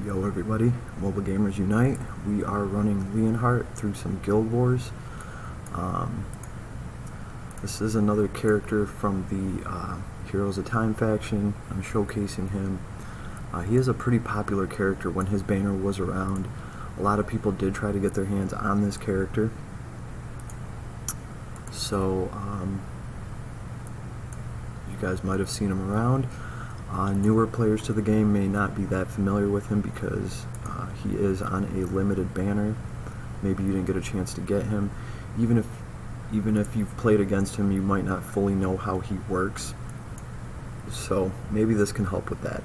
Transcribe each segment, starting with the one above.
Yo everybody, Mobile Gamers Unite. We are running Leonhardt through some Guild Wars. This is another character from the Heroes of Time faction. I'm showcasing him. He is a pretty popular character when his banner was around. A lot of people did try to get their hands on this character. So, you guys might have seen him around. Newer players to the game may not be that familiar with him because he is on a limited banner. Maybe you didn't get a chance to get him. Even if you've played against him, you might not fully know how he works. So maybe this can help with that.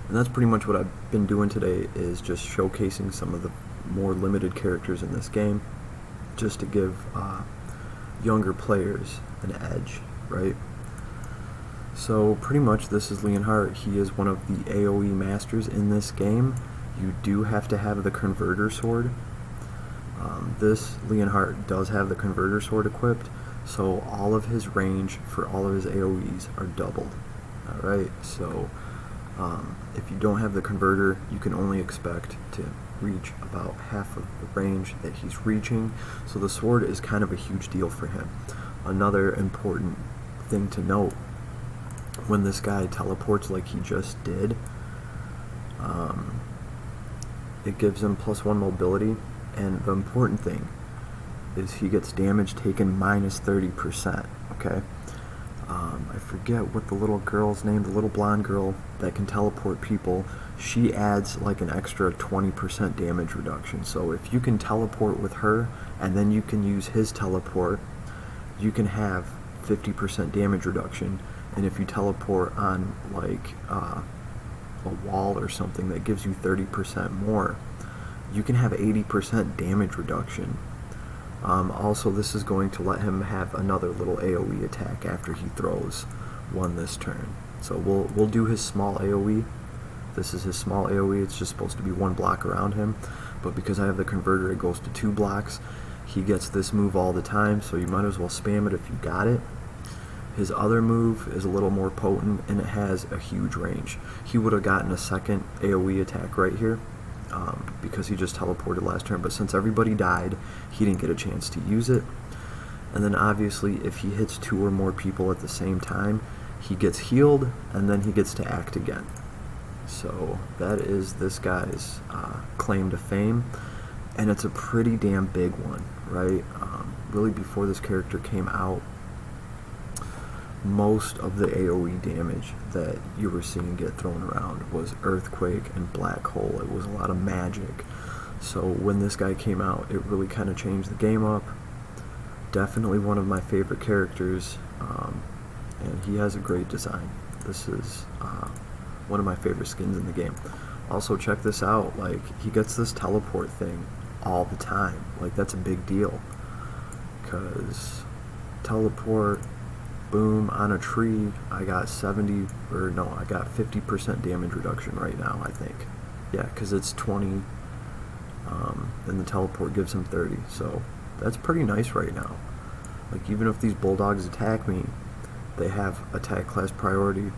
And that's pretty much what I've been doing today, is just showcasing some of the more limited characters in this game, just to give younger players an edge, right? So pretty much this is Leonhardt. He is one of the AoE masters in this game. You do have to have the converter sword. This Leonhardt does have the converter sword equipped, so all of his range for all of his AoEs are doubled. Alright, so if you don't have the converter, you can only expect to reach about half of the range that he's reaching, so the sword is kind of a huge deal for him. Another important thing to note, when this guy teleports like he just did, it gives him +1 mobility, and the important thing is he gets damage taken -30%, okay? I forget what the little girl's name, the little blonde girl that can teleport people, she adds like an extra 20% damage reduction. So if you can teleport with her and then you can use his teleport, you can have 50% damage reduction. And if you teleport on like a wall or something that gives you 30% more, you can have 80% damage reduction. Also, this is going to let him have another little AoE attack after he throws one this turn. So we'll do his small AoE. This is his small AoE. It's just supposed to be 1 block around him, but because I have the converter, it goes to 2 blocks. He gets this move all the time, so you might as well spam it if you got it. His other move is a little more potent, and it has a huge range. He would have gotten a second AoE attack right here, because he just teleported last turn, but since everybody died, he didn't get a chance to use it. And then obviously, if he hits 2 or more people at the same time, he gets healed, and then he gets to act again. So that is this guy's claim to fame, and it's a pretty damn big one, right? Really, before this character came out, most of the AoE damage that you were seeing get thrown around was Earthquake and Black Hole. It was a lot of magic. So when this guy came out, it really kind of changed the game up. Definitely one of my favorite characters, and he has a great design. This is one of my favorite skins in the game. Also, check this out, like, he gets this teleport thing all the time. Like, that's a big deal, because teleport, boom, on a tree, I got 50% damage reduction right now, I think. Yeah, because it's 20, and the teleport gives him 30, so that's pretty nice right now. Like, even if these bulldogs attack me, they have attack class priority,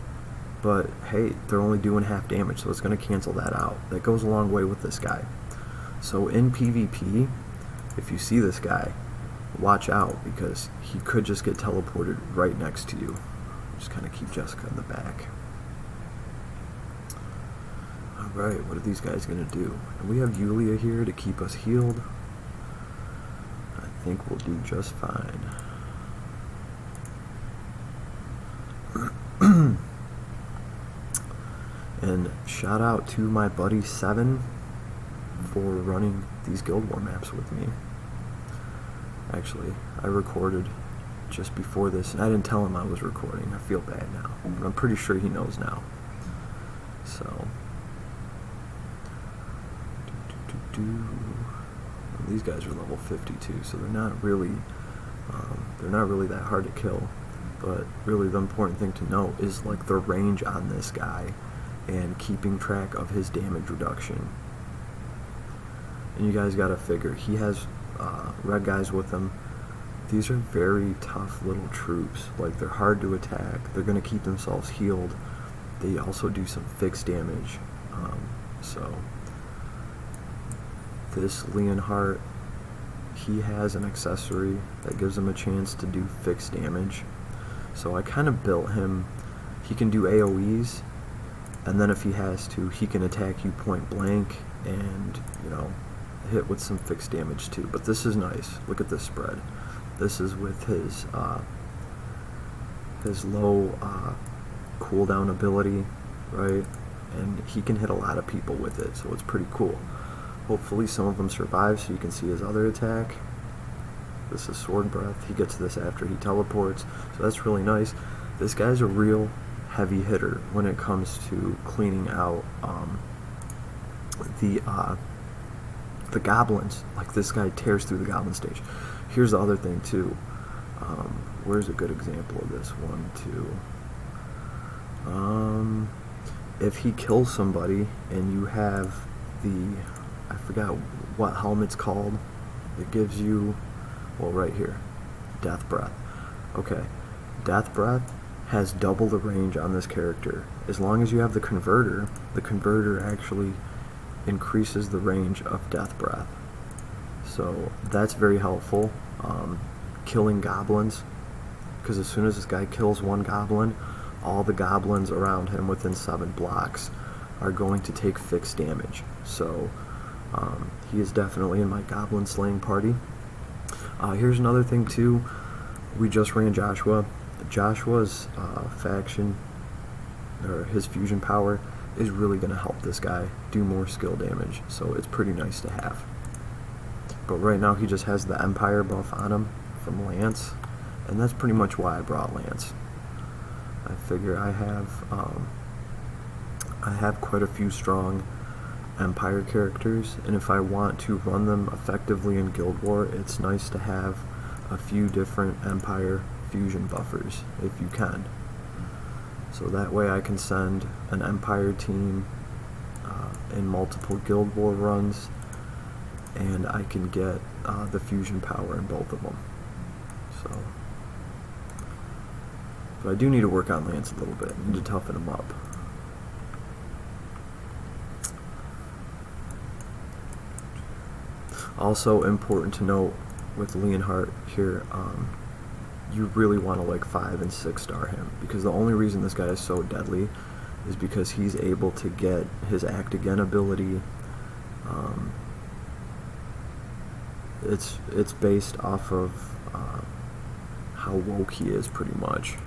but hey, they're only doing half damage, so it's going to cancel that out. That goes a long way with this guy. So in PvP, if you see this guy, watch out, because he could just get teleported right next to you. Just kind of keep Jessica in the back. Alright, what are these guys going to do? And we have Yulia here to keep us healed. I think we'll do just fine. And shout out to my buddy 7 for running these Guild War maps with me. Actually, I recorded just before this, and I didn't tell him I was recording. I feel bad now, but I'm pretty sure he knows now. So, these guys are level 52, so they're not really that hard to kill. But really, the important thing to note is like the range on this guy and keeping track of his damage reduction. And you guys gotta figure, he has red guys with him. These are very tough little troops. Like, they're hard to attack. They're going to keep themselves healed. They also do some fixed damage. So this Leonhardt, he has an accessory that gives him a chance to do fixed damage. So I kind of built him, he can do AoEs, and then if he has to, he can attack you point blank and, you know, hit with some fixed damage too. But this is nice. Look at this spread. This is with his low cooldown ability, right? And he can hit a lot of people with it, so it's pretty cool. Hopefully some of them survive so you can see his other attack. This is Sword Breath. He gets this after he teleports, so that's really nice. This guy's a real heavy hitter when it comes to cleaning out the goblins. Like, this guy tears through the goblin stage. Here's the other thing too. Where's a good example of this? 1, 2. If he kills somebody and you have the, I forgot what helmet's called, it gives you, well, right here, Death Breath. Okay, Death Breath has double the range on this character. As long as you have the converter actually increases the range of Death Breath. So that's very helpful. Killing goblins, because as soon as this guy kills one goblin, all the goblins around him within 7 blocks are going to take fixed damage. So he is definitely in my goblin slaying party. Here's another thing too. We just ran Joshua. Joshua's faction, or his fusion power, is really going to help this guy do more skill damage, so it's pretty nice to have. But right now he just has the Empire buff on him from Lance, and that's pretty much why I brought Lance. I figure I have quite a few strong Empire characters, and if I want to run them effectively in Guild War, it's nice to have a few different Empire fusion buffers if you can. So that way I can send an Empire team in multiple Guild War runs, and I can get the fusion power in both of them. So, but I do need to work on Lance a little bit. I need to toughen him up. Also important to note with Leonhardt here, you really want to like 5 and 6 star him, because the only reason this guy is so deadly is because he's able to get his Act Again ability. It's based off of how woke he is, pretty much.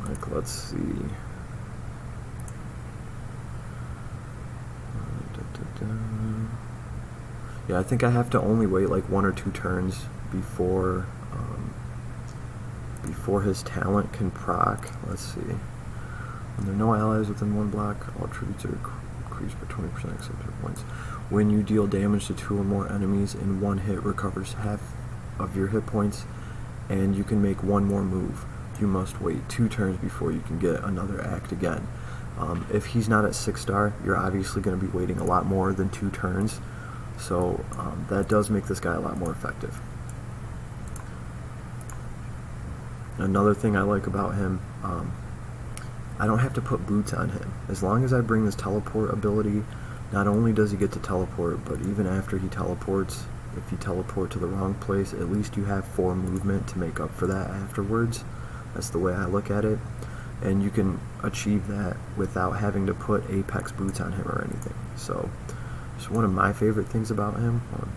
Like, let's see. Yeah, I think I have to only wait like 1 or 2 turns before his talent can proc. Let's see. When there are no allies within 1 block, all tributes are increased by 20% except hit points. When you deal damage to 2 or more enemies in 1 hit, recovers half of your hit points, and you can make 1 more move. You must wait 2 turns before you can get another Act Again. If he's not at 6 star, you're obviously going to be waiting a lot more than 2 turns. So that does make this guy a lot more effective. Another thing I like about him, I don't have to put boots on him. As long as I bring this teleport ability, not only does he get to teleport, but even after he teleports, if you teleport to the wrong place, at least you have 4 movement to make up for that afterwards. That's the way I look at it. And you can achieve that without having to put Apex boots on him or anything. So it's one of my favorite things about him. 1,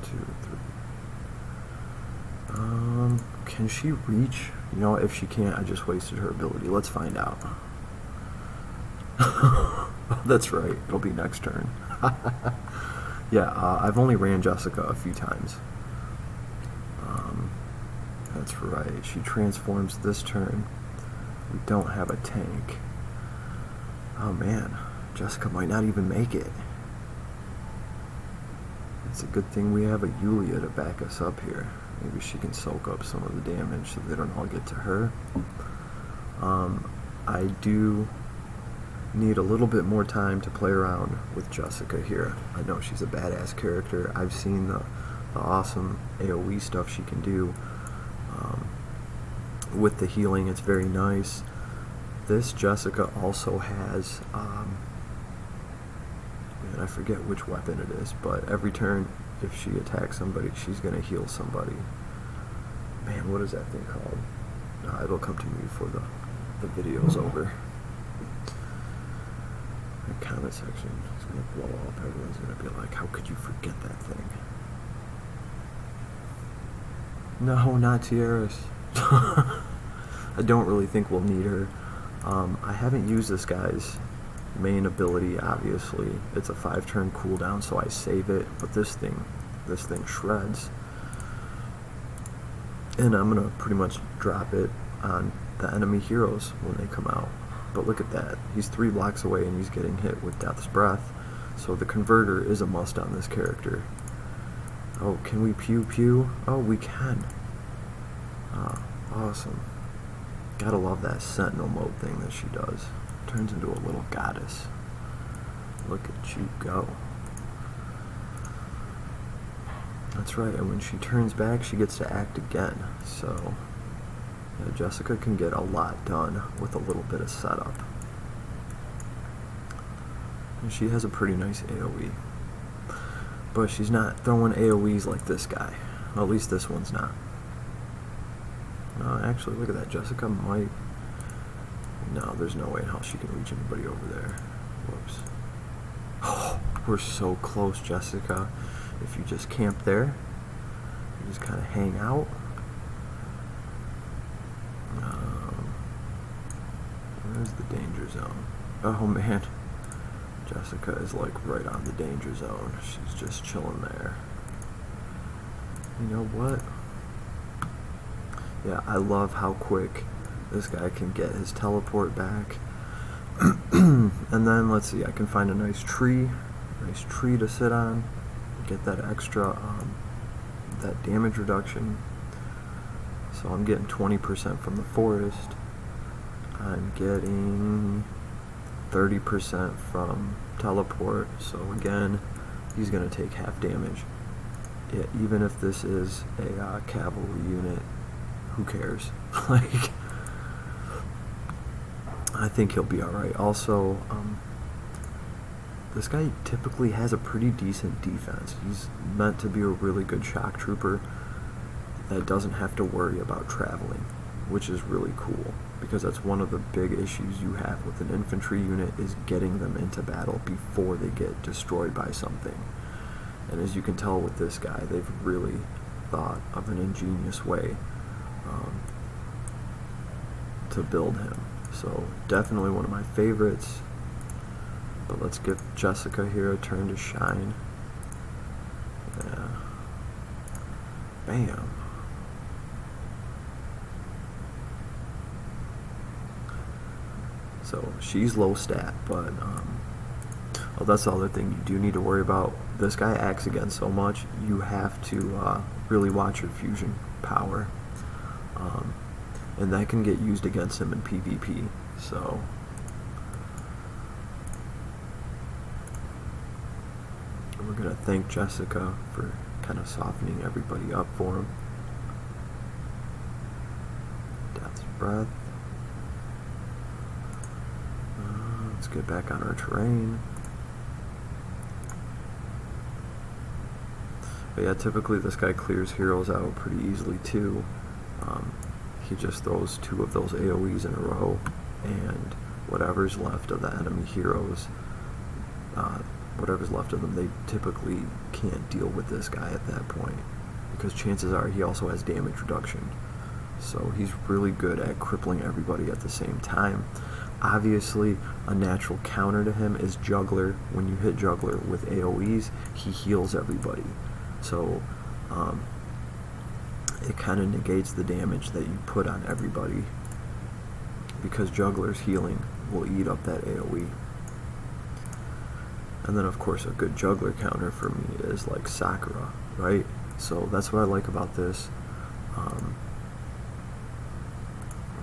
2, 3. Can she reach? You know, if she can't, I just wasted her ability. Let's find out. That's right. It'll be next turn. Yeah, I've only ran Jessica a few times. That's right. She transforms this turn. We don't have a tank. Oh man, Jessica might not even make it. It's a good thing we have a Yulia to back us up here. Maybe she can soak up some of the damage so they don't all get to her. I do need a little bit more time to play around with Jessica here. I know she's a badass character. I've seen the awesome AoE stuff she can do. With the healing, it's very nice. This Jessica also has and I forget which weapon it is, but every turn, if she attacks somebody, she's going to heal somebody. Man, what is that thing called? It'll come to me before the video's over. The comment section is going to blow up. Everyone's going to be like, how could you forget that thing? No, not Tiaras. I don't really think we'll need her. I haven't used this guy's main ability, obviously. It's a 5-turn cooldown, so I save it, but this thing shreds. And I'm gonna pretty much drop it on the enemy heroes when they come out. But look at that, he's 3 blocks away and he's getting hit with Death's Breath, so the converter is a must on this character. Oh, can we pew pew? Oh, we can. Ah, awesome. Gotta love that sentinel mode thing that she does. Turns into a little goddess. Look at you go. That's right, and when she turns back, she gets to act again. So, yeah, Jessica can get a lot done with a little bit of setup. And she has a pretty nice AoE. But she's not throwing AoEs like this guy. Well, at least this one's not. Actually, look at that. Jessica might... No, there's no way in hell she can reach anybody over there. Whoops. Oh, we're so close, Jessica. If you just camp there, you just kind of hang out. Where's the danger zone? Oh, man. Jessica is like right on the danger zone. She's just chilling there. You know what? Yeah, I love how quick this guy can get his teleport back. And then, let's see, I can find a nice tree to sit on, get that extra, that damage reduction. So I'm getting 20% from the forest. I'm getting 30% from teleport, so again, he's going to take half damage. Yeah, even if this is a cavalry unit, who cares? Like, I think he'll be alright. Also, this guy typically has a pretty decent defense. He's meant to be a really good shock trooper that doesn't have to worry about traveling, which is really cool, because that's one of the big issues you have with an infantry unit, is getting them into battle before they get destroyed by something. And as you can tell with this guy, they've really thought of an ingenious way to build him. So definitely one of my favorites. But let's give Jessica here a turn to shine. Yeah. Bam. So she's low stat, but oh, that's the other thing you do need to worry about. This guy acts again so much, you have to really watch your fusion power. And that can get used against him in PvP. So we're gonna thank Jessica for kind of softening everybody up for him. Death's Breath. Let's get back on our terrain. But yeah, typically this guy clears heroes out pretty easily too. He just throws 2 of those AoEs in a row, and whatever's left of the enemy heroes, whatever's left of them, they typically can't deal with this guy at that point, because chances are he also has damage reduction. So he's really good at crippling everybody at the same time. Obviously, a natural counter to him is Juggler. When you hit Juggler with AoEs, he heals everybody. So it kind of negates the damage that you put on everybody, because Juggler's healing will eat up that AoE. And then of course a good Juggler counter for me is like Sakura, right? So that's what I like about this.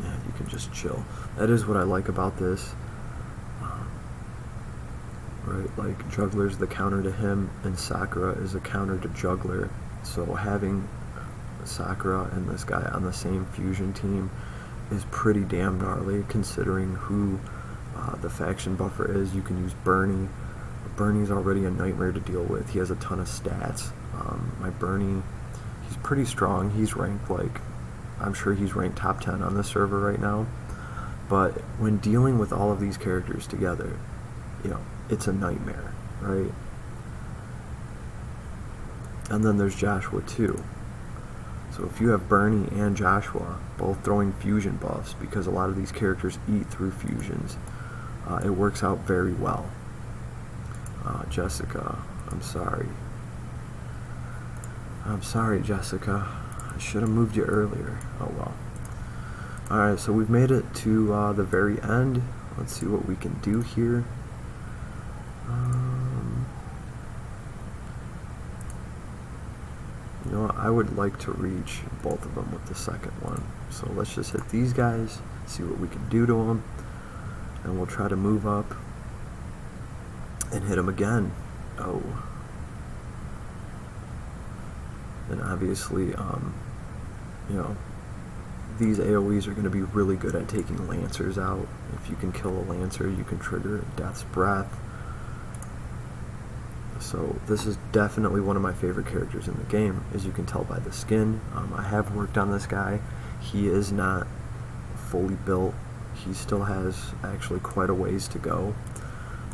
Yeah, you can just chill. That is what I like about this. Right, like Juggler's the counter to him, and Sakura is a counter to Juggler. So having Sakura and this guy on the same fusion team is pretty damn gnarly, considering who the faction buffer is. You can use Bernie's already a nightmare to deal with. He has a ton of stats. My Bernie, he's pretty strong. He's ranked like, I'm sure he's ranked top 10 on the server right now. But when dealing with all of these characters together, you know, it's a nightmare, right? And then there's Joshua too. So if you have Bernie and Joshua both throwing fusion buffs, because a lot of these characters eat through fusions, it works out very well. Jessica, I'm sorry. I'm sorry, Jessica. I should have moved you earlier. Oh well. Alright, so we've made it to the very end. Let's see what we can do here. You know what? I would like to reach both of them with the second one. So let's just hit these guys, see what we can do to them, and we'll try to move up and hit them again. Oh. And obviously, you know, these AoEs are going to be really good at taking Lancers out. If you can kill a Lancer, you can trigger Death's Breath. So this is definitely one of my favorite characters in the game, as you can tell by the skin. I have worked on this guy. He is not fully built. He still has actually quite a ways to go.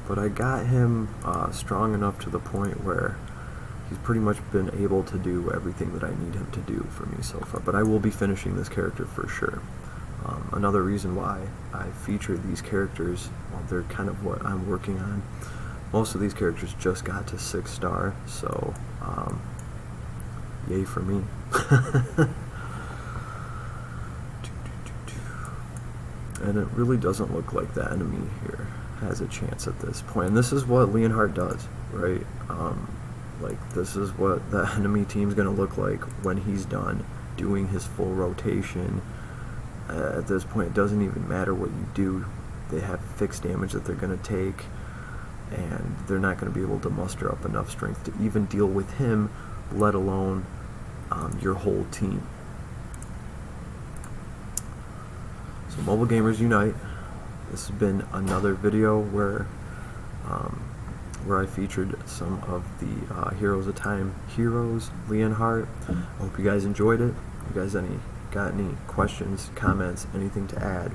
But I got him strong enough to the point where he's pretty much been able to do everything that I need him to do for me so far. But I will be finishing this character for sure. Another reason why I feature these characters, well, they're kind of what I'm working on. Most of these characters just got to 6-star, so yay for me. And it really doesn't look like the enemy here has a chance at this point. And this is what Leonhardt does, right? Like, this is what the enemy team's going to look like when he's done doing his full rotation. At this point, it doesn't even matter what you do. They have fixed damage that they're going to take, and they're not going to be able to muster up enough strength to even deal with him, let alone your whole team. So Mobile Gamers Unite. This has been another video where I featured some of the Heroes of Time heroes, Leonhardt. I hope you guys enjoyed it. If you guys got any questions, comments, anything to add,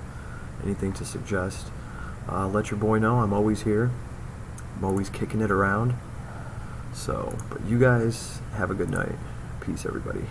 anything to suggest, let your boy know. I'm always here. I'm always kicking it around. So, but you guys have a good night. Peace, everybody.